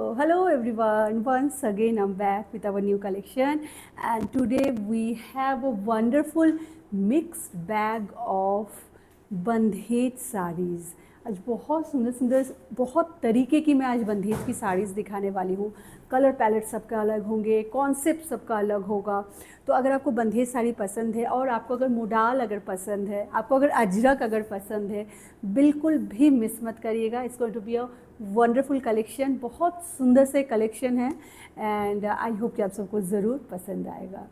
So hello everyone, once again I'm back with our new collection and today we have a wonderful mixed bag of बंधेज साड़ीज़। आज बहुत सुंदर सुंदर बहुत तरीके की मैं आज बंधेज की साड़ीज़ दिखाने वाली हूँ। कलर पैलेट सबका अलग होंगे, कॉन्सेप्ट सबका अलग होगा। तो अगर आपको बंधेज साड़ी पसंद है और आपको अगर मोडाल अगर पसंद है, आपको अगर अजरक अगर पसंद है, बिल्कुल भी मिस मत करिएगा। It's going to be a wonderful collection, बहुत सुंदर से कलेक्शन है एंड आई होप कि आप सबको ज़रूर पसंद आएगा।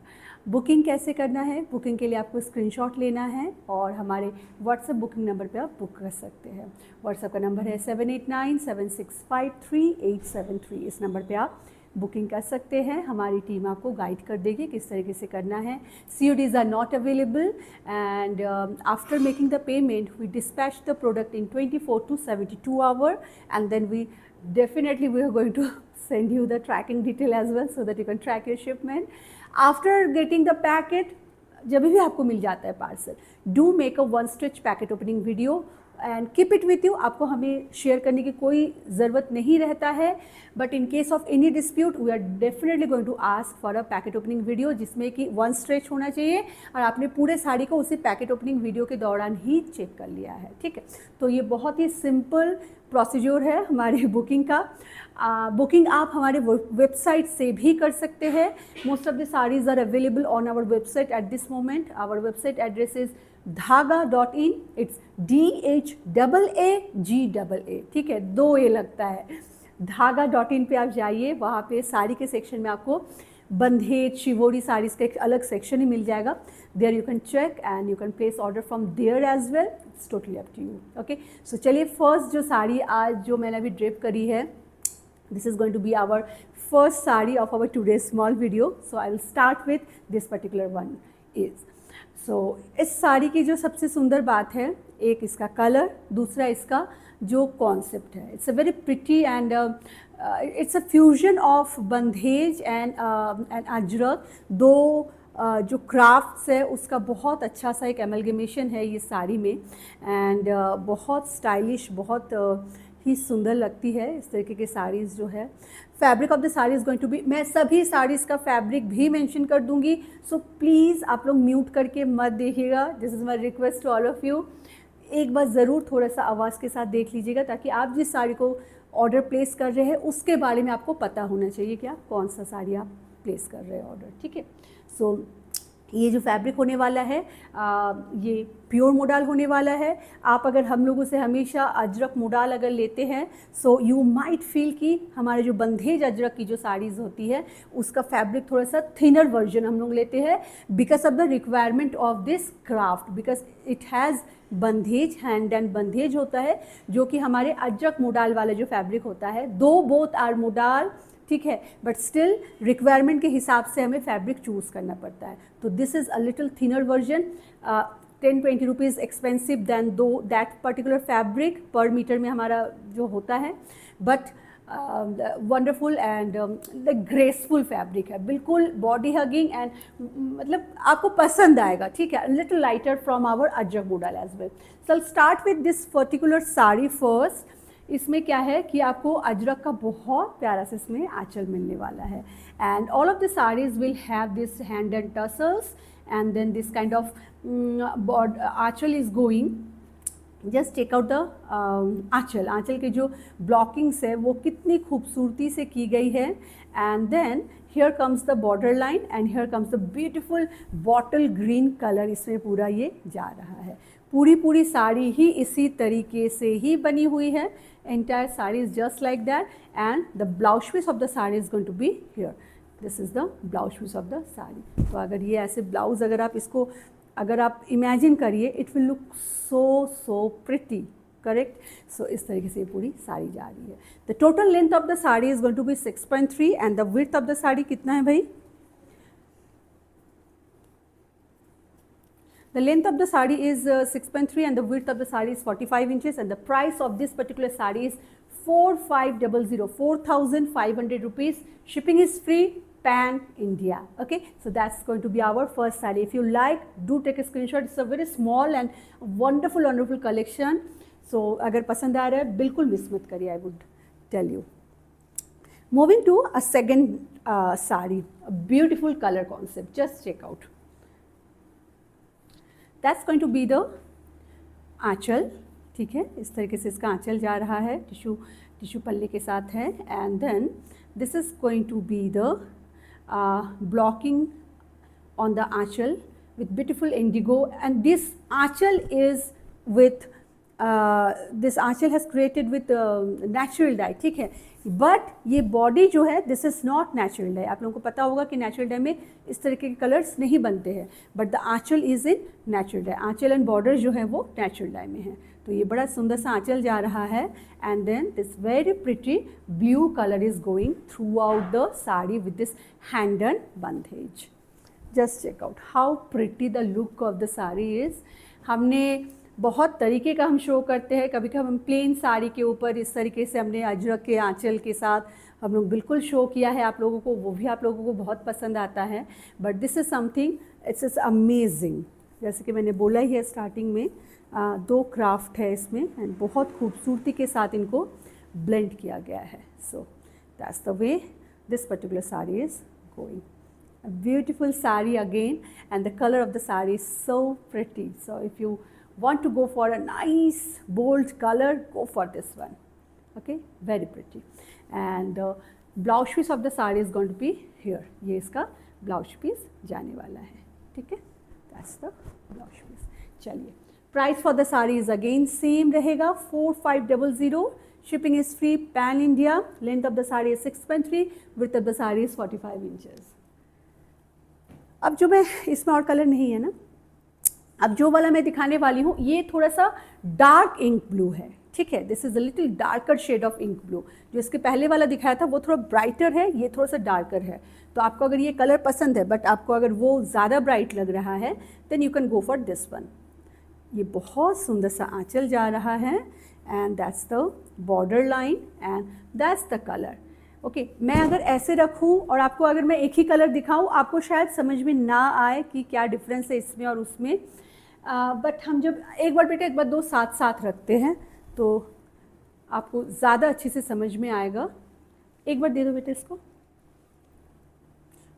बुकिंग कैसे करना है? बुकिंग के लिए आपको स्क्रीनशॉट लेना है और हमारे व्हाट्सएप बुकिंग नंबर पे आप बुक कर सकते हैं। व्हाट्सएप का नंबर है 7897653873। इस नंबर पे आप बुकिंग कर सकते हैं। हमारी टीम आपको गाइड कर देगी किस तरीके से करना है। CODs are not available and after making the payment we dispatch the product in 24 to 72 hours and then we are going to send you the tracking detail as well so that you can track your shipment. After getting the packet, जब भी आपको मिल जाता है parcel, do make a one stitch packet opening video and keep it with you. आपको हमें share करने की कोई ज़रूरत नहीं रहता है, but in case of any dispute we are definitely going to ask for a packet opening video जिसमें कि वन स्ट्रेच होना चाहिए और आपने पूरे साड़ी को उसी पैकेट ओपनिंग वीडियो के दौरान ही चेक कर लिया है। ठीक है, तो ये बहुत ही सिंपल प्रोसीजर है हमारी बुकिंग का। बुकिंग आप हमारे वेबसाइट से भी कर सकते हैं। Most of the saris are available on our website at this moment. Our website address is धागा.in। It's DHAAGAA। ठीक है, 2 A लगता है। धागा.in पे आप जाइए, वहाँ पे साड़ी के सेक्शन में आपको बंधेज शिवोरी साड़ीज़ का एक अलग सेक्शन ही मिल जाएगा। There you can check and you can place order from there as well. It's totally up to you. Okay, so चलिए फर्स्ट जो साड़ी आज जो मैंने अभी ड्रेप करी है, this is going to be our first sari of our today's small video. So I will start with this particular one is so इस साड़ी की जो सबसे सुंदर बात है, एक इसका कलर, दूसरा इसका जो कॉन्सेप्ट है। It's a very pretty and it's a fusion of bandhej and Ajrak. दो जो क्राफ्ट्स है उसका बहुत अच्छा सा एक एमलगमेशन है ये साड़ी में एंड बहुत स्टाइलिश, बहुत ही सुंदर लगती है इस तरीके की साड़ीज़ जो है। Fabric of the sari is going to be, मैं सभी साड़ीज़ का फैब्रिक भी मेंशन कर दूंगी, सो प्लीज़ आप लोग म्यूट करके मत देखिएगा। This is my request to all of you. एक बार ज़रूर थोड़ा सा आवाज़ के साथ देख लीजिएगा ताकि आप जिस साड़ी को ऑर्डर प्लेस कर रहे हैं उसके बारे में आपको पता होना चाहिए कि आप कौन सा साड़ी आप प्लेस कर रहे हैं ऑर्डर। ठीक है, सो ये जो फैब्रिक होने वाला है ये प्योर मोडाल होने वाला है। आप अगर हम लोगों से हमेशा अजरक मोडाल अगर लेते हैं सो यू माइट फील कि हमारे जो बंधेज अजरक की जो साड़ीज़ होती है उसका फैब्रिक थोड़ा सा थिनर वर्जन हम लोग लेते हैं because of the requirement of this craft, because it has bandhej, hand and bandhej होता है जो कि हमारे अजरक मोडाल वाला जो फैब्रिक होता है, दो बोथ आर मोडाल। ठीक है, बट स्टिल रिक्वायरमेंट के हिसाब से हमें फैब्रिक चूज़ करना पड़ता है। तो this is a little thinner version, 10-20 rupees expensive than दो दैट पर्टिकुलर फैब्रिक पर मीटर में हमारा जो होता है, but wonderful and graceful fabric है, बिल्कुल बॉडी हगिंग एंड मतलब आपको पसंद आएगा। ठीक है, little lighter from our Ajrak modal as well. So start with this particular sari first. इसमें क्या है कि आपको अजरक का बहुत प्यारा से इसमें आंचल मिलने वाला है and all of the saris will have this hand and tassels and then this kind of aanchal is going. Just take out the aanchal के जो ब्लॉकिंग्स है वो कितनी खूबसूरती से की गई है and then here comes the border line and here comes the beautiful bottle green colour इसमें पूरा ये जा रहा है। पूरी साड़ी ही इसी तरीके से ही बनी हुई है। Entire sari is just like that and the blouse piece of the sari is going to be here. This is the blouse piece of the sari. तो अगर ये ऐसे ब्लाउज अगर आप इसको अगर आप इमेजिन करिए, it will look so pretty, correct. So इस तरीके से पूरी साड़ी जा रही है। The total length of the sari is going to be 6.3 and the width of the sari कितना है भाई? The length of the saree is 6.3 and the width of the saree is 45 inches and the price of this particular saree is 4500, 4,500 rupees. Shipping is free pan India. Okay, so that's going to be our first saree. If you like, do take a screenshot. It's a very small and wonderful collection. So अगर पसंद आ रहा है बिल्कुल miss मत करिए, I would tell you. Moving to a second sari, a beautiful color concept. Just check out. That's going to be the आंचल, ठीक है, इस तरीके से इसका आंचल जा रहा है, टिश्यू पल्ले के साथ है. And then this is going to be the blocking on the aanchal with beautiful indigo, and this aanchal is with this aanchal has created with natural dye, ठीक है. बट ये बॉडी जो है this is not natural die. आप लोगों को पता होगा कि नेचुरल डाई में इस तरीके के कलर्स नहीं बनते हैं, but the aanchal is in natural dye. Aanchal and border जो है वो नेचुरल डाई में है. तो ये बड़ा सुंदर सा आंचल जा रहा है. And then this very pretty blue colour is going throughout the sari with this hand done bandhej. Just check out how pretty the look of the sari is. हमने बहुत तरीके का हम शो करते हैं, कभी कभी हम प्लेन साड़ी के ऊपर इस तरीके से हमने अजरक के आंचल के साथ हम लोग बिल्कुल शो किया है आप लोगों को, वो भी आप लोगों को बहुत पसंद आता है. But this is something it's is amazing. जैसे कि मैंने बोला ही है स्टार्टिंग में, 2 क्राफ्ट है इसमें एंड बहुत खूबसूरती के साथ इनको ब्लेंड किया गया है. So that's the way this particular sari is going. A beautiful sari again, and the color of the sari is so pretty. So if you want to go for a nice bold color, go for this one. Okay, very pretty. And blouse piece of the sari is going to be here. ये इसका blouse piece जाने वाला है, ठीक है. That's the blouse piece. चलिए, price for the sari is again same रहेगा 4500. Shipping is free pan India. Length of the sari is 6.3. Width of the sari is 45 inches. अब जो मैं इसमें और कलर नहीं है ना, अब जो वाला मैं दिखाने वाली हूँ ये थोड़ा सा डार्क इंक ब्लू है, ठीक है. This is a little darker shade of ink blue. जो इसके पहले वाला दिखाया था वो थोड़ा ब्राइटर है, ये थोड़ा सा डार्कर है. तो आपको अगर ये कलर पसंद है बट आपको अगर वो ज़्यादा ब्राइट लग रहा है then you can go for this one. ये बहुत सुंदर सा आंचल जा रहा है and that's the border line and that's the colour. Okay, मैं अगर ऐसे रखूं और आपको अगर मैं एक ही कलर दिखाऊं आपको शायद समझ में ना आए कि क्या डिफरेंस है इसमें और उसमें. बट हम जब एक बार बेटा एक बार 2 साथ साथ रखते हैं तो आपको ज़्यादा अच्छे से समझ में आएगा. एक बार दे दो बेटा इसको.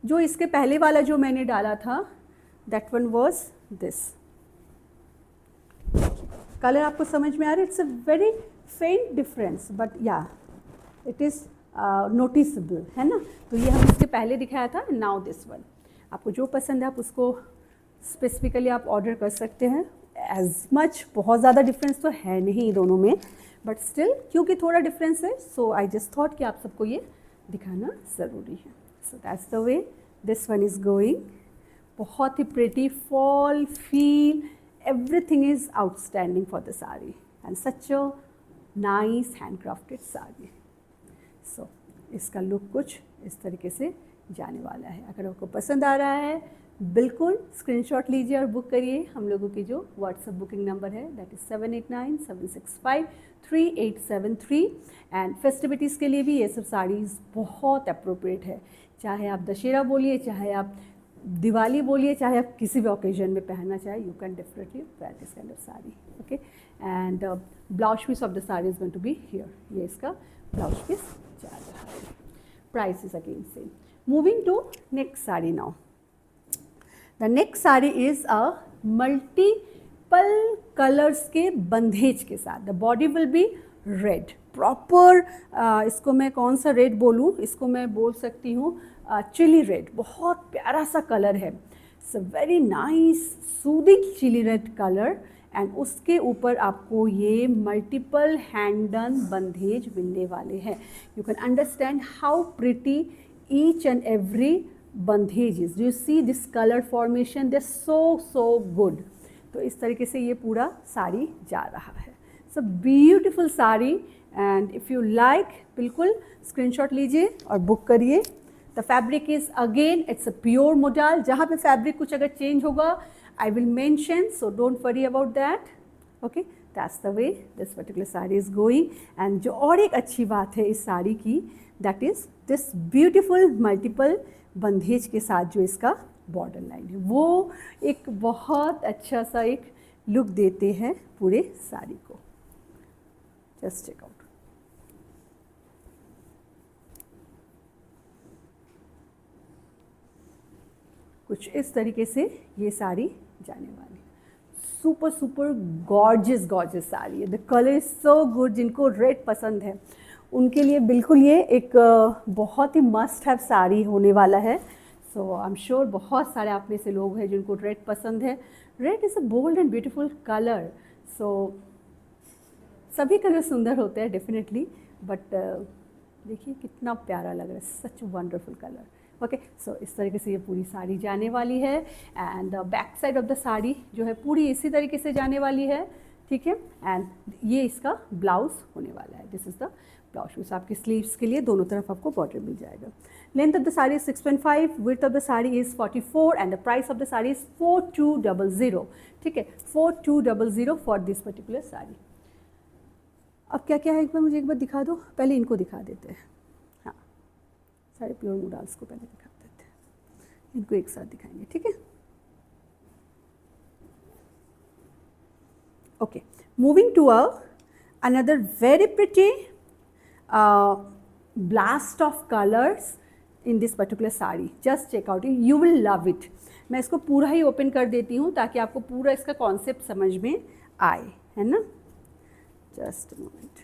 जो इसके पहले वाला जो मैंने डाला था that one was this. Colour आपको समझ में आ रहा है. इट्स अ वेरी फेंट डिफरेंस बट या इट इज़ नोटिसेबल, है ना. तो ये हम इसके पहले दिखाया था, नाउ दिस वन. आपको जो पसंद है आप उसको स्पेसिफिकली आप ऑर्डर कर सकते हैं. एज मच बहुत ज़्यादा डिफरेंस तो है नहीं दोनों में, बट स्टिल क्योंकि थोड़ा डिफरेंस है सो आई जस्ट थॉट कि आप सबको ये दिखाना ज़रूरी है. So that's the way this one is going. बहुत ही pretty fall feel, everything is outstanding for the sari and such a nice handcrafted sari. So इसका लुक कुछ इस तरीके से जाने वाला है. अगर आपको पसंद आ रहा है बिल्कुल स्क्रीनशॉट लीजिए और बुक करिए. हम लोगों की जो व्हाट्सएप बुकिंग नंबर है दैट इज़ 7897653873. एंड फेस्टिविटीज़ के लिए भी ये सब साड़ीज़ बहुत अप्रोप्रिएट है. चाहे आप दशहरा बोलिए, चाहे आप दिवाली बोलिए, चाहे आप किसी भी ओकेजन में पहनना चाहे, you can definitely wear this kind of sari. Okay, and blouse piece of the sari is going to be here. ये इसका ब्लाउज पीस जा रहा है. Price is again same. Moving to next sari now. The next sari is a multiple colours के बंधेज के साथ. The body will be red proper. इसको मैं कौन सा रेड बोलूँ, इसको मैं बोल सकती हूँ चिली रेड. बहुत प्यारा सा कलर है. It's a very nice soothing chilli red colour and उसके ऊपर आपको ये मल्टीपल हैंड डन बंधेज मिलने वाले हैं. You can understand how pretty each and every bandhej is. You see this colour formation, they so good. तो इस तरीके से ये पूरा साड़ी जा रहा है. So beautiful sari and if you like बिल्कुल स्क्रीनशॉट लीजिए और बुक करिए. The fabric is again it's a pure modal. जहाँ पे फैब्रिक कुछ अगर चेंज होगा I will mention, so don't worry about that. Okay, that's the way this particular saree is going. And जो और एक अच्छी बात है इस साड़ी की that is this beautiful multiple बंधेज के साथ जो इसका बॉर्डर लाइन है वो एक बहुत अच्छा सा एक लुक देते हैं पूरे साड़ी को. Just check out. कुछ इस तरीके से ये साड़ी जाने वाली। Super super gorgeous gorgeous sari है। The colour is so good. जिनको रेड पसंद है उनके लिए बिल्कुल ये एक बहुत ही मस्ट हैव साड़ी होने वाला है। सो आई एम श्योर बहुत सारे आप में से लोग हैं जिनको रेड पसंद है। Red is a bold and beautiful colour. So सभी कलर सुंदर होते हैं डेफिनेटली, बट देखिए कितना प्यारा लग रहा है। Such wonderful colour. ओके, सो इस तरीके से ये पूरी साड़ी जाने वाली है। And back side of the sari जो है पूरी इसी तरीके से जाने वाली है, ठीक है। एंड ये इसका ब्लाउज होने वाला है। This is the blouse piece. आपके स्लीव्स के लिए दोनों तरफ आपको बॉर्डर मिल जाएगा। Length of the sari is 6.5, width of the sari is 44 and the price of the sari is 4200, ठीक है, 4200 फॉर दिस पर्टिकुलर साड़ी। अब क्या क्या है एक बार मुझे एक बार दिखा दो। पहले इनको दिखा देते हैं। हाँ, सारे प्योर मूडाल्स को पहले दिखा देते हैं, इनको एक साथ दिखाएंगे, ठीक है। Okay, moving to another very pretty blast of colors in this particular sari. just check out it, you will love it। मैं इसको पूरा ही ओपन कर देती हूँ ताकि आपको पूरा इसका कॉन्सेप्ट समझ में आए, है ना। Just moment.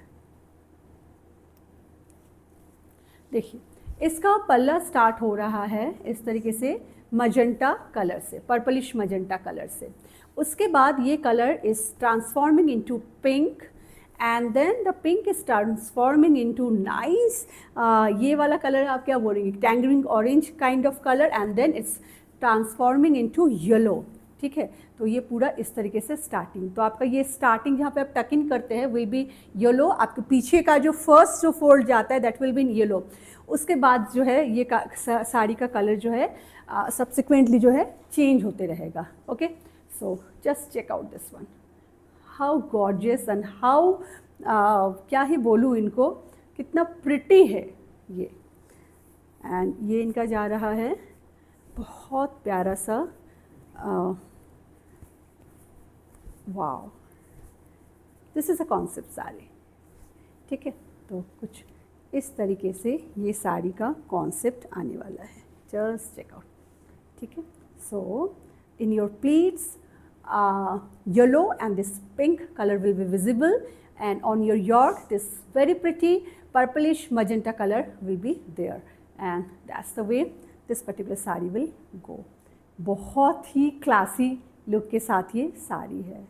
देखिए इसका पल्ला स्टार्ट हो रहा है इस तरीके से मजेंटा कलर से, पर्पलिश मजेंटा कलर से। उसके बाद ये colour is transforming into pink and then the pink is transforming into nice, ये वाला कलर आप क्या बोलेंगे, tangerine orange kind of colour, and then it's transforming into yellow, ठीक है। तो ये पूरा इस तरीके से स्टार्टिंग, तो आपका ये स्टार्टिंग जहाँ पे आप टक इन करते हैं विल बी येलो। आपके पीछे का जो फर्स्ट जो फोल्ड जाता है that will be in yellow. उसके बाद जो है ये साड़ी का कलर जो है सब्सिक्वेंटली जो है चेंज होते रहेगा। Okay, so just check out this one, how gorgeous and how क्या ही बोलूँ इनको, कितना प्रिटी है ये। एंड ये इनका जा रहा है बहुत प्यारा सा wow, this is a concept sari, ठीक है। तो कुछ इस तरीके से ये साड़ी का कॉन्सेप्ट आने वाला है। जस्ट चेक आउट, ठीक है। So in your pleats yellow and this pink colour will be visible, and on your yoke this very pretty purplish magenta color will be there, and that's the way this particular sari will go। बहुत ही classy look के साथ ये साड़ी है।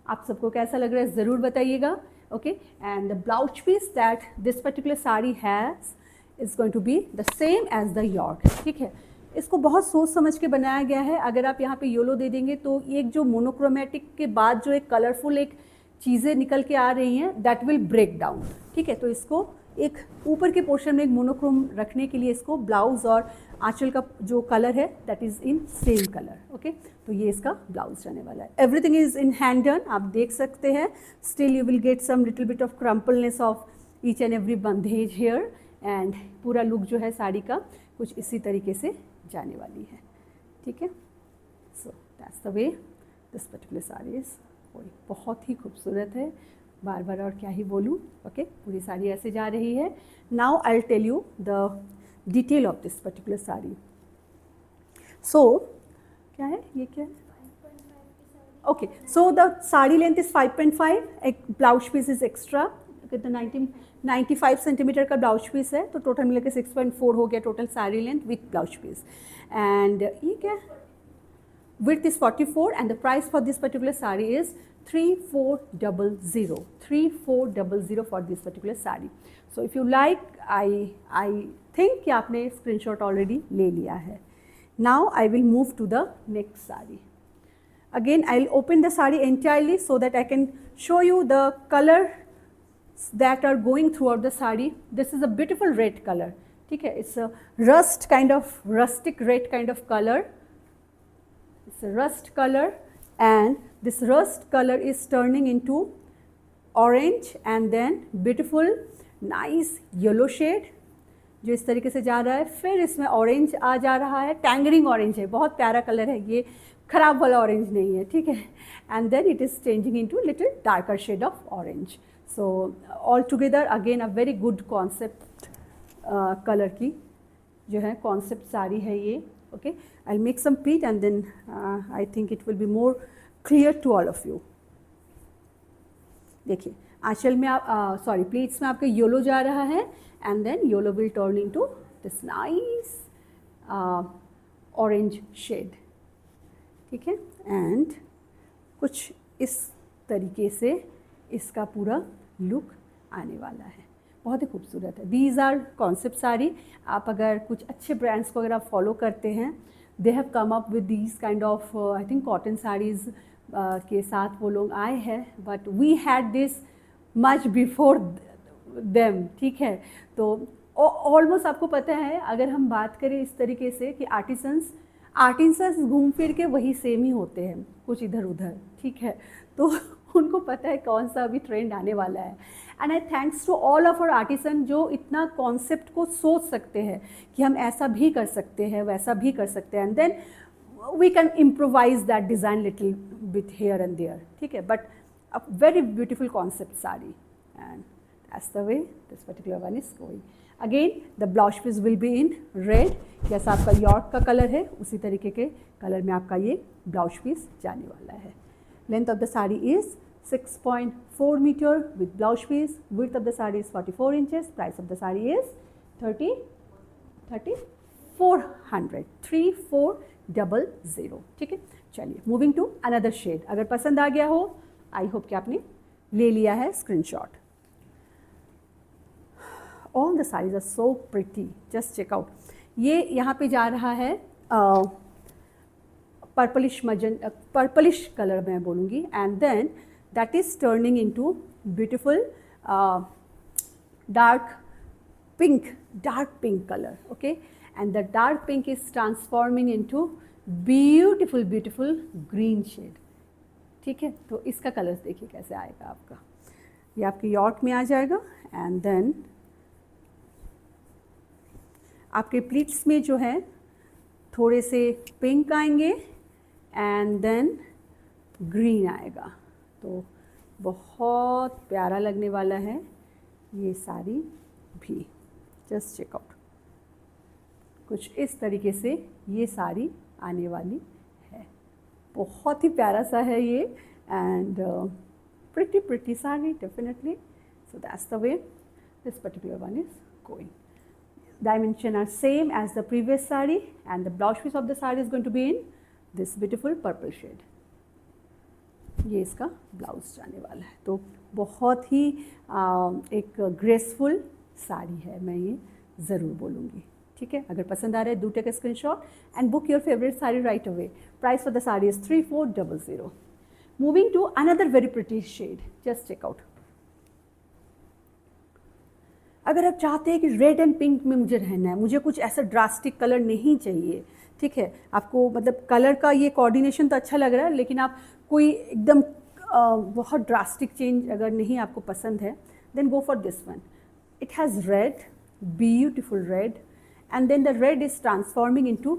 आप सबको कैसा लग रहा है ज़रूर बताइएगा। Okay, and the blouse piece that this particular sari has is going to be the same as the yoke, ठीक है। इसको बहुत सोच समझ के बनाया गया है। अगर आप यहाँ पे येलो दे देंगे तो एक जो मोनोक्रोमेटिक के बाद जो एक कलरफुल एक चीज़ें निकल के आ रही हैं दैट विल ब्रेक डाउन, ठीक है। तो इसको एक ऊपर के पोर्शन में एक मोनोक्रोम रखने के लिए इसको ब्लाउज और आंचल का जो कलर है that is in same colour. Okay, तो ये इसका ब्लाउज जाने वाला है। Everything is in hand done, आप देख सकते हैं। Still you will get some little bit of crumpleness of each and every bandhej here, एंड पूरा लुक जो है साड़ी का कुछ इसी तरीके से जाने वाली है, ठीक है। So that's the way this particular sari is. बहुत ही खूबसूरत है, बार बार और क्या ही बोलूँ। ओके, पूरी साड़ी ऐसे जा रही है। Now I will tell you the detail of this particular sari. सो क्या है ये, क्या है? Okay, so the sari length is 5.5, एक ब्लाउज पीस इज एक्स्ट्रा, कितना 95 सेंटीमीटर का ब्लाउज पीस है, तो टोटल मिलकर 6.4 हो गया total sari length with blouse piece. And ये क्या, width is 44 and the price for this particular saree is 3400 for this particular saree। So if you like, I think कि आपने screenshot already ले लिया है। Now I will move to the next saree। Again I'll open the saree entirely so that I can show you the colors that are going throughout the saree। This is a beautiful red color, ठीक है। It's a rust kind of rustic red kind of color। It's a rust color, and this rust color is turning into orange and then beautiful nice yellow shade जो इस तरीके से जा रहा है। फिर इसमें ऑरेंज आ जा रहा है, टैंगरिंग ऑरेंज है, बहुत प्यारा कलर है ये, खराब वाला ऑरेंज नहीं है, ठीक है। And then it is changing into little darker shade of orange. So all together again a very good concept colour की जो है कॉन्सेप्ट साड़ी है ये। Okay, I'll make some pleat and then I think it will be more clear to all of you. देखिए आंचल में आप sorry pleats में आपका येलो जा रहा है and then yellow will turn into this nice orange shade, ठीक है। एंड कुछ इस तरीके से इसका पूरा लुक आने वाला है, बहुत ही खूबसूरत है। These are concept sari. आप अगर कुछ अच्छे ब्रांड्स को अगर आप फॉलो करते हैं, they have come up with these kind of I think cotton saris के साथ वो लोग आए हैं, but we had this much before them, ठीक है। तो ऑलमोस्ट आपको पता है, अगर हम बात करें इस तरीके से कि आर्टिसंस घूम फिर के वही सेम ही होते हैं, कुछ इधर उधर, ठीक है। तो उनको पता है कौन सा अभी ट्रेंड आने वाला है। And I thanks to all of our artisan जो इतना कॉन्सेप्ट को सोच सकते हैं कि हम ऐसा भी कर सकते हैं, वैसा भी कर सकते हैं, and then we can improvise that design little bit here and there, ठीक है। But a very beautiful concept sari and that's the way this particular one is going. Again the blouse piece will be in red, जैसा आपका York का colour है उसी तरीके के colour में आपका ये ब्लाउज पीस जाने वाला है। Length of the saree is 6.4 meter with blouse piece. Width of the saree is 44 inches. Price of the saree is 3400, 3400, ठीक है। चलिए मूविंग टू अनदर शेड। अगर पसंद आ गया हो, आई होप कि आपने ले लिया है screenshot. All the sarees are so pretty. Just check out. ये यहाँ पे जा रहा है पर्पलिश कलर मैं बोलूँगी, and then that is turning into beautiful dark pink colour, okay. And the dark pink is transforming into beautiful green shade, ठीक है। तो इसका कलर देखिए कैसे आएगा आपका, ये आपके यॉर्क में आ जाएगा, एंड देन आपके प्लीट्स में जो है थोड़े से पिंक आएंगे एंड देन ग्रीन आएगा। तो बहुत प्यारा लगने वाला है ये साड़ी भी। जस्ट चेक आउट, कुछ इस तरीके से ये साड़ी आने वाली है। बहुत ही प्यारा सा है ये, and pretty sari definitely. So that's the way this particular one is going. Dimension are same as the previous saree, and the blouse piece of the saree is going to be in this beautiful purple shade. ये इसका blouse जाने वाला है। तो बहुत ही एक graceful sari है, मैं ये ज़रूर बोलूँगी, ठीक है। अगर पसंद आ रहा है, do take a screenshot and book your favourite sari right away. Price for the sari is 3400। Moving to another very pretty shade, just check out. अगर आप चाहते हैं कि रेड एंड पिंक में मुझे रहना है, मुझे कुछ ऐसा ड्रास्टिक कलर नहीं चाहिए, ठीक है। आपको मतलब कलर का ये कोऑर्डिनेशन तो अच्छा लग रहा है, लेकिन आप कोई एकदम बहुत ड्रास्टिक चेंज अगर नहीं आपको पसंद है, then go for this one. It has red, beautiful red, and then the red is transforming into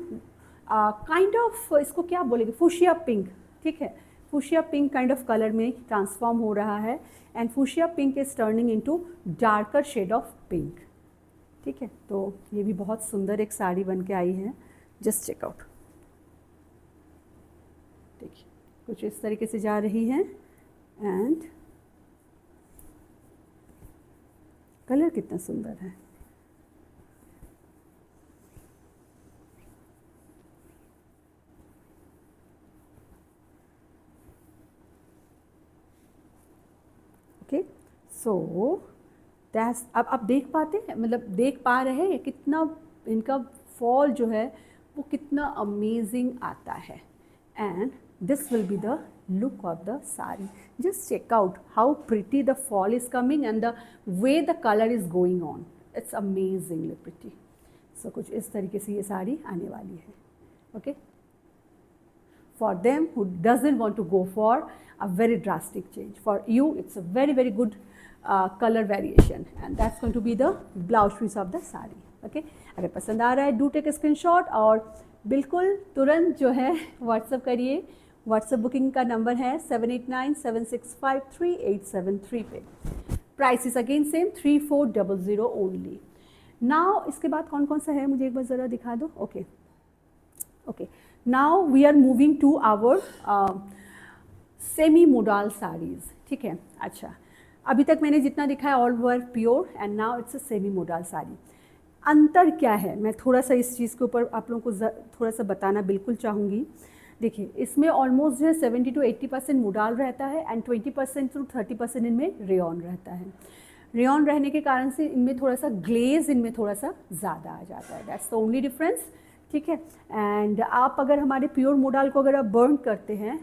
kind of, इसको क्या बोलेंगे, फुशिया पिंक, ठीक है। Fuchsia pink kind of colour में ट्रांसफॉर्म हो रहा है, and fuchsia pink is turning into darker shade of pink, ठीक है। तो ये भी बहुत सुंदर एक साड़ी बन के आई है। जस्ट चेक आउट, देखिए कुछ इस तरीके से जा रही है, एंड कलर कितना सुंदर है। ओके, सो दैट्स, अब आप देख पाते हैं, मतलब देख पा रहे हैं कितना इनका फॉल जो है वो कितना अमेजिंग आता है, and this will be the look of the sari. Just check out how pretty the fall is coming and the way the colour is going on, it's amazingly pretty. So कुछ इस तरीके से ये साड़ी आने वाली है, okay. For them who doesn't want to go for a very drastic change, for you it's a very good color variation, and that's going to be the blouse piece of the saree, okay। अगर पसंद आ रहा है, do take a screenshot और बिल्कुल तुरंत जो है व्हाट्सअप करिए। व्हाट्सअप बुकिंग का नंबर है 7897653873 पे। Price is again same 3400 only. Now इसके बाद कौन कौन सा है मुझे एक बार ज़रा दिखा दो, okay. Okay, now we are moving to our semi modal saris. ठीक है, अच्छा, अभी तक मैंने जितना दिखाया all were pure and now it's a semi modal sari. अंतर क्या है, मैं थोड़ा सा इस चीज़ के ऊपर आप लोगों को थोड़ा सा बताना बिल्कुल चाहूँगी. देखिए, इसमें ऑलमोस्ट जो है 70 to 80% मोडाल रहता है एंड 20% to 30% इनमें रेयॉन रहता है. रेयॉन रहने के कारण से इनमें थोड़ा सा ग्लेज इनमें थोड़ा सा ज़्यादा आ जाता है. That's the only difference. ठीक है, एंड आप अगर हमारे प्योर मोडाल को अगर आप बर्न करते हैं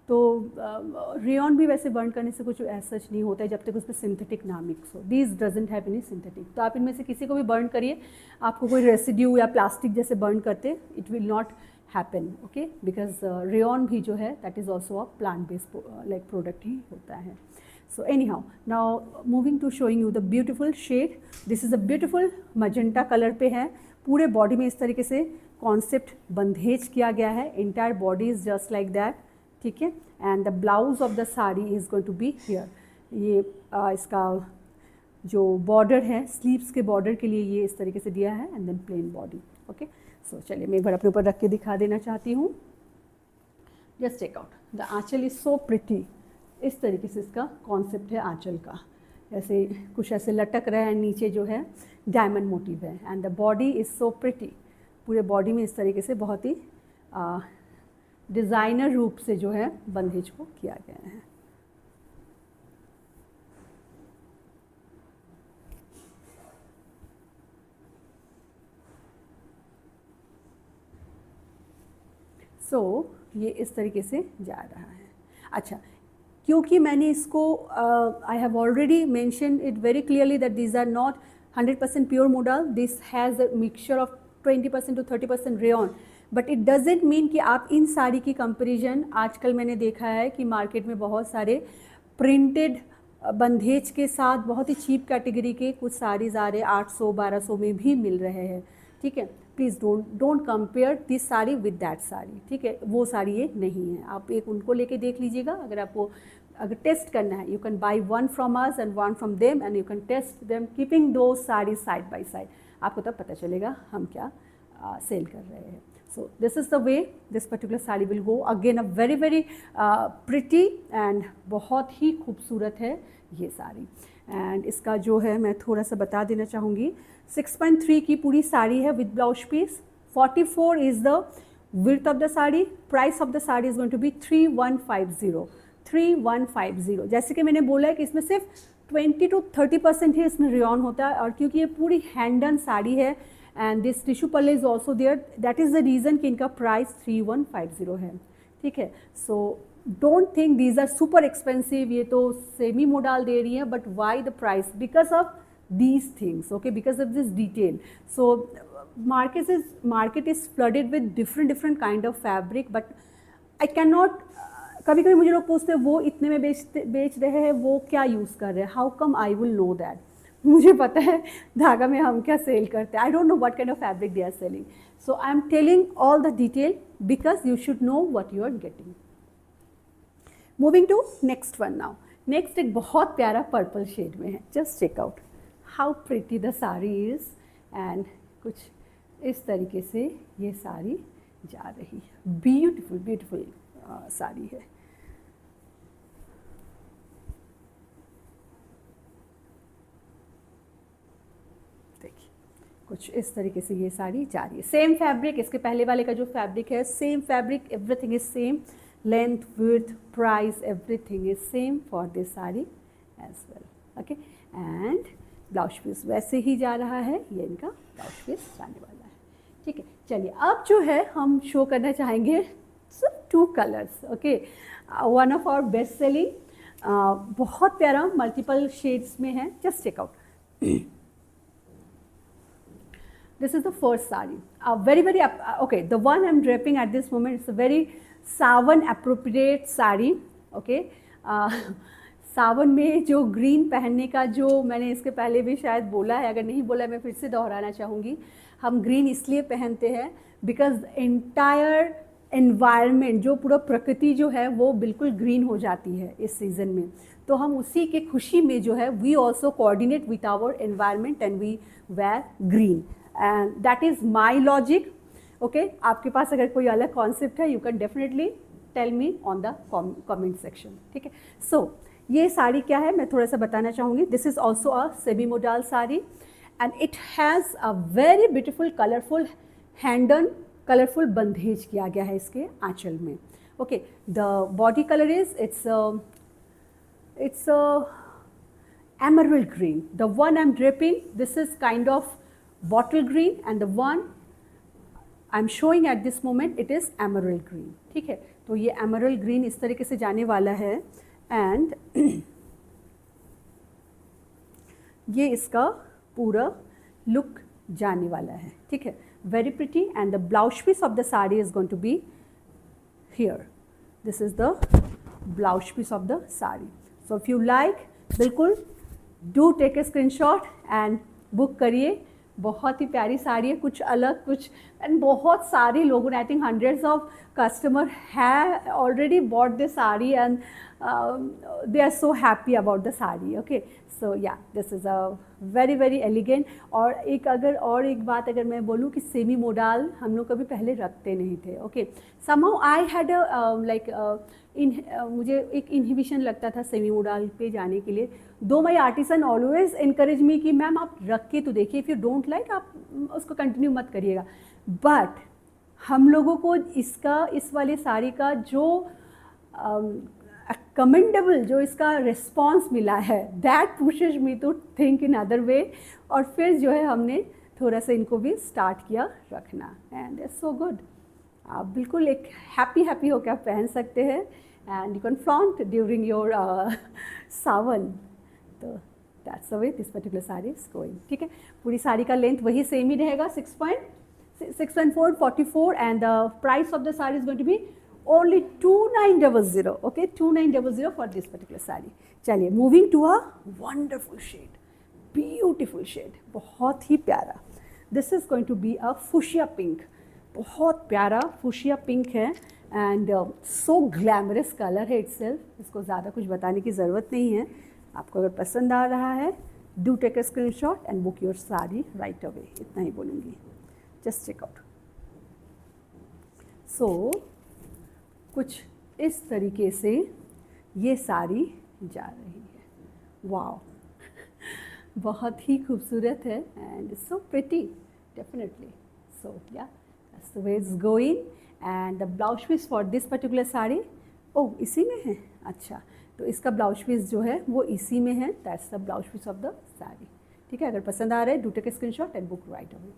तो रेयॉन भी वैसे बर्न करने से कुछ ऐसा नहीं होता है जब तक उसमें सिंथेटिक ना मिक्स हो. This doesn't have any synthetic. तो आप इनमें से किसी को भी बर्न करिए, आपको कोई रेसिड्यू या प्लास्टिक जैसे बर्न करते it will not happen. Okay, because rayon भी जो है that is also a plant based like product ही होता है. So anyhow, now moving to showing you the beautiful shade. This is a beautiful magenta color पे है. पूरे body में इस तरीके से कॉन्सेप्ट बंधेज किया गया है. Entire body is just like that. ठीक है, and the blouse of the sari is going to be here. ये इसका जो बॉर्डर है, स्लीव्स के बॉर्डर के लिए ये इस तरीके से दिया है and then plain body. Okay, so चलिए मैं एक बार अपने ऊपर रख के दिखा देना चाहती हूँ. Just check out the aanchal is so pretty. इस तरीके से इसका कॉन्सेप्ट है आंचल का. ऐसे कुछ ऐसे लटक रहा है, नीचे जो है डायमंड मोटिव है and the body is so pretty. पूरे बॉडी में इस तरीके से बहुत ही डिज़ाइनर रूप से जो है बंधेज को किया गया है. सो ये इस तरीके से जा रहा है. अच्छा, क्योंकि मैंने इसको I have already mention it very clearly that these are not 100% pure modal. This has a mixture of 20% to 30% rayon. But it doesn't mean कि आप इन साड़ी की कंपेरिजन, आजकल मैंने देखा है कि मार्केट में बहुत सारे प्रिंटेड बंधेज के साथ बहुत ही चीप कैटेगरी के कुछ साड़ीज़ आ रहे 800-1200 में भी मिल रहे हैं. ठीक है, please don't compare this sari with that sari. ठीक है, वो साड़ी ये नहीं है. आप एक उनको लेके देख लीजिएगा. अगर आपको अगर टेस्ट करना है, you can buy one from us and one from them and you can test them keeping दो साड़ी साइड बाई साइड. आपको तब पता चलेगा हम क्या सेल कर रहे हैं. So this is the way this particular sari will go. Again a very very pretty and बहुत ही खूबसूरत है ये साड़ी. एंड इसका जो है मैं थोड़ा सा बता देना चाहूँगी. 6.3 की पूरी साड़ी है with blouse piece. 44 is the width of the sari. Price of the sari is going to be 3150. 3150. जैसे कि मैंने बोला है कि इसमें सिर्फ 20 to 30% ही इसमें रेयॉन होता है. और क्योंकि ये पूरी हैंडन साड़ी है and this tissue pallu is also there, that is the reason कि इनका प्राइस 3150 है. ठीक है, so don't think these are super expensive. ये तो सेमी मोडाल दे रही है, but why the price? Because of these things. Okay, because of this detail. So market is flooded with different kind of fabric, but I cannot. कभी कभी मुझे लोग पूछते हैं वो इतने में बेच रहे हैं, वो क्या यूज़ कर रहे हैं. How come I will know that? मुझे पता है धागा में हम क्या सेल करते हैं. I don't know what kind of fabric they are selling. So I am telling all the detail because you should know what you are getting. Moving to next one now. नेक्स्ट एक बहुत प्यारा purple shade में है. Just check out how pretty the sari is. And कुछ इस तरीके से ये साड़ी जा रही है. ब्यूटिफुल ब्यूटिफुल साड़ी है. देखिए कुछ इस तरीके से ये साड़ी जा रही है. सेम फैब्रिक, इसके पहले वाले का जो फैब्रिक है same fabric, everything is same. Length, width, price, everything is same for this sari as well. Okay, and blouse piece वैसे ही जा रहा है. ये इनका ब्लाउज पीस जाने वाला है. ठीक है, चलिए अब जो है हम शो करना चाहेंगे सिर्फ 2 colours. Okay, one of our best selling, बहुत प्यारा मल्टीपल शेड्स में है. Just check out. This is the first sari. Very very okay, the one I am draping at this moment it's a very Sawan appropriate sari. Okay, Sawan में जो green पहनने का जो मैंने इसके पहले भी शायद बोला है, अगर नहीं बोला है मैं फिर से दोहराना चाहूँगी. हम ग्रीन इसलिए पहनते हैं बिकॉज एंटायर एनवायरनमेंट, जो पूरा प्रकृति जो है वो बिल्कुल ग्रीन हो जाती है इस सीज़न में. तो हम उसी के खुशी में जो है we also coordinate with our environment and we wear green. And that is my logic. Okay आपके पास अगर कोई अलग कॉन्सेप्ट है, you can definitely tell me on the comment section, ठीक है। सो ये साड़ी क्या है मैं थोड़ा सा बताना चाहूँगी। This is also a semi modal sari and it has a very beautiful colourful hand done, colourful bandhej किया गया है इसके आंचल में। Okay the body colour is it's emerald green. The one I'm draping, this is kind of bottle green, and the one I'm showing at this moment, it is emerald green. ठीक है, तो ये emerald green इस तरीके से जाने वाला है and ये इसका पूरा लुक जाने वाला है, ठीक है। Very pretty and the blouse piece of the sari is going to be here. This is the blouse piece of the sari. So if you like, बिल्कुल do take a screenshot and book करिए। बहुत ही प्यारी साड़ी है, कुछ अलग, कुछ एंड बहुत सारे लोगों ने, I think hundreds of customer है already bought this sari and they are so happy about the sari. okay so yeah this is a very very elegant। और एक बात अगर मैं बोलूँ कि सेमी मोडाल हम लोग कभी पहले रखते नहीं थे। okay somehow I had a मुझे एक इनहिबिशन लगता था सेमी मोडाल पे जाने के लिए। दो माई आर्टिसन ऑलवेज इनकरेज मी कि मैम आप रख के तो देखिए, इफ़ यू डोंट लाइक आप उसको कंटिन्यू मत करिएगा। बट हम लोगों को इस वाली साड़ी का जो कमेंडेबल जो इसका रिस्पॉन्स मिला है, that pushes me to think in other way. और फिर जो है हमने थोड़ा सा इनको भी स्टार्ट किया रखना एंड इट्स सो गुड। आप बिल्कुल एक हैप्पी होकर आप पहन सकते हैं and you can flaunt during your Sawan. तो that's the way this particular sari is going. ठीक है, पूरी साड़ी का लेंथ वही सेम ही रहेगा 6.4 44 and the price of the sari is going to B only 2900। okay 2900 for this particular sari. चलिए moving to a wonderful shade, beautiful shade, बहुत ही प्यारा। This is going to be a fuchsia pink. बहुत प्यारा fuchsia pink है and so glamorous colour है itself. इसको ज़्यादा कुछ बताने की ज़रूरत नहीं है। आपको अगर पसंद आ रहा है, do take a screenshot and book your sari right away. इतना ही बोलूँगी, जस्ट चेक आउट। सो कुछ इस तरीके से ये साड़ी जा रही है। वाओ बहुत ही खूबसूरत है and so pretty definitely. So yeah that's the way it's going and the blouse piece for this particular sari, oh इसी में है। अच्छा, तो इसका ब्लाउज पीस जो है वो इसी में है। That's the blouse piece of the sari. ठीक है, अगर पसंद आ रहा है do take a screenshot and book right away.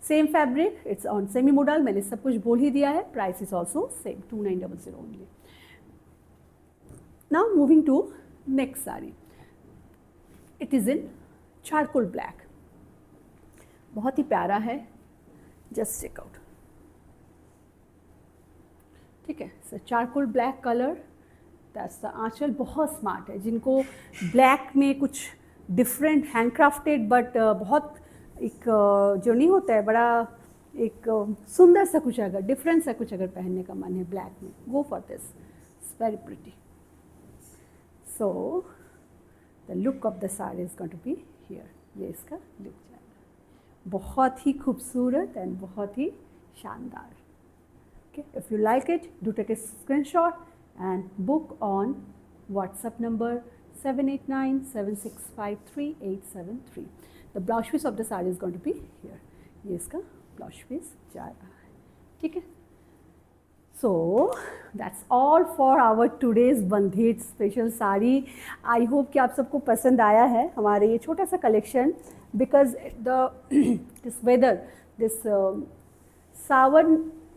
Same fabric, it's on semi modal, मैंने सब कुछ बोल ही दिया है। Price is also same 2900 only. Now moving to next sari, it is in charcoal black. बहुत ही प्यारा है, जस्ट चेक आउट। ठीक है, so charcoal black colour, that's the आंचल। बहुत स्मार्ट है, जिनको ब्लैक में कुछ डिफरेंट हैंडक्राफ्टेड बट बहुत एक जो नहीं होता है बड़ा एक सुंदर सा कुछ, अगर डिफरेंट सा कुछ अगर पहनने का मन है ब्लैक में, go for this, it's very pretty. So the look of the sari is going to be here. ये इसका लुक जाएगा, बहुत ही खूबसूरत एंड बहुत ही शानदार। Okay, if you like it do take a screenshot and book on WhatsApp number 7897653873। The blouse piece of the saree is going to be here। ये इसका blouse piece जा रहा है। ठीक है, so that's all for our today's bandhej special sari. I hope कि आप सबको पसंद आया है हमारे ये छोटा सा collection, because this weather, this Sawan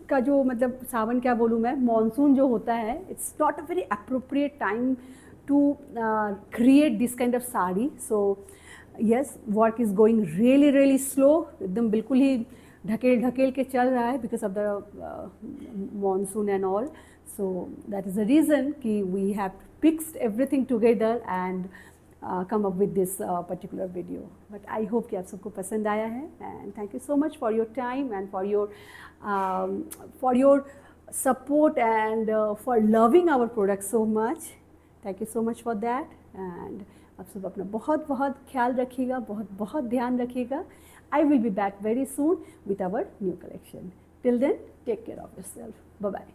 का जो मतलब सावन क्या बोलूँ मैं, मानसून जो होता है, it's not a very appropriate time to create this kind of sari. So yes, work is going really slow, एकदम बिल्कुल ही ढकेल के चल रहा है because of the monsoon and all। so that is the reason कि we have fixed everything together and come up with this particular video। but I hope कि आप सबको पसंद आया है and thank you so much for your time and for your support and for loving our product so much। thank you so much for that and आप सब अपना बहुत बहुत ख्याल रखिएगा, बहुत बहुत ध्यान रखिएगा। I will be back very soon with our new collection. Till then take care of yourself, bye bye.